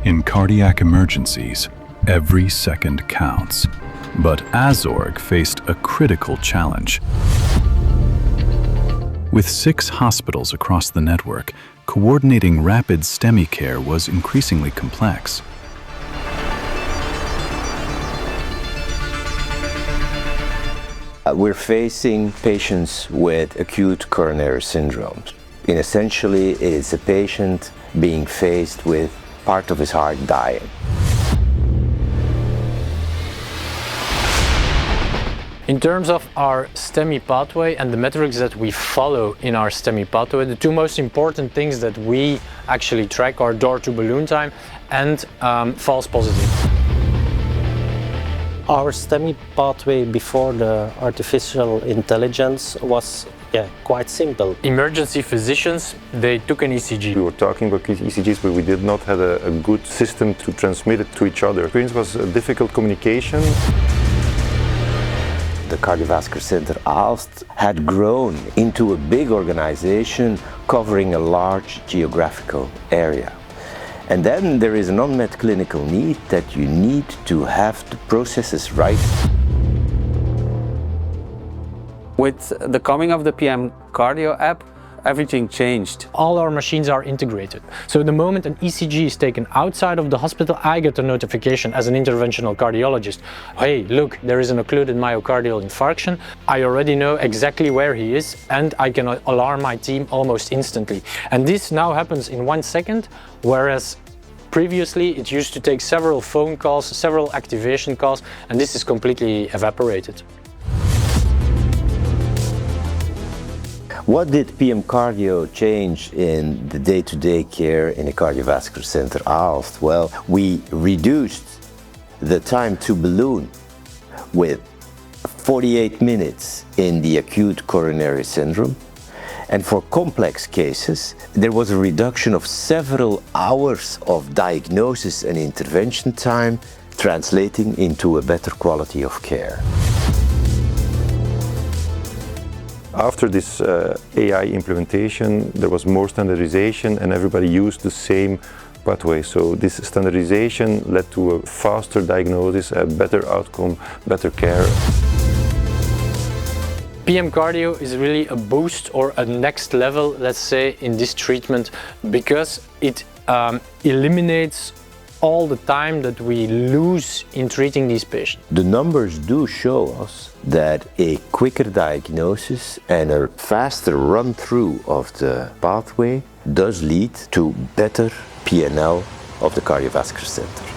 In cardiac emergencies, every second counts. But AZORG faced a critical challenge. With 6 hospitals across the network, coordinating rapid STEMI care was increasingly complex. We're facing patients with acute coronary syndromes. And essentially, it's a patient being faced with part of his heart dying. In terms of our STEMI pathway and the metrics that we follow in our STEMI pathway, the 2 most important things that we actually track are door to balloon time and false positive. Our STEMI pathway before the artificial intelligence was quite simple. Emergency physicians, they took an ECG. We were talking about ECGs, but we did not have a good system to transmit it to each other. The experience was a difficult communication. The Cardiovascular Center Aalst had grown into a big organization covering a large geographical area. And then there is an unmet clinical need that you need to have the processes right. With the coming of the PMcardio app, everything changed. All our machines are integrated. So the moment an ECG is taken outside of the hospital, I get a notification as an interventional cardiologist. Hey, look, there is an occluded myocardial infarction. I already know exactly where he is and I can alarm my team almost instantly. And this now happens in 1 second, whereas previously it used to take several phone calls, several activation calls, and this is completely evaporated. What did PMcardio change in the day-to-day care in the Cardiovascular Center Aalst? Well, we reduced the time to balloon with 48 minutes in the acute coronary syndrome. And for complex cases, there was a reduction of several hours of diagnosis and intervention time, translating into a better quality of care. After this AI implementation, there was more standardization and everybody used the same pathway. So this standardization led to a faster diagnosis, a better outcome, better care. PMcardio is really a boost or a next level, let's say, in this treatment because it eliminates all the time that we lose in treating these patients. The numbers do show us that a quicker diagnosis and a faster run-through of the pathway does lead to better P&L of the cardiovascular center.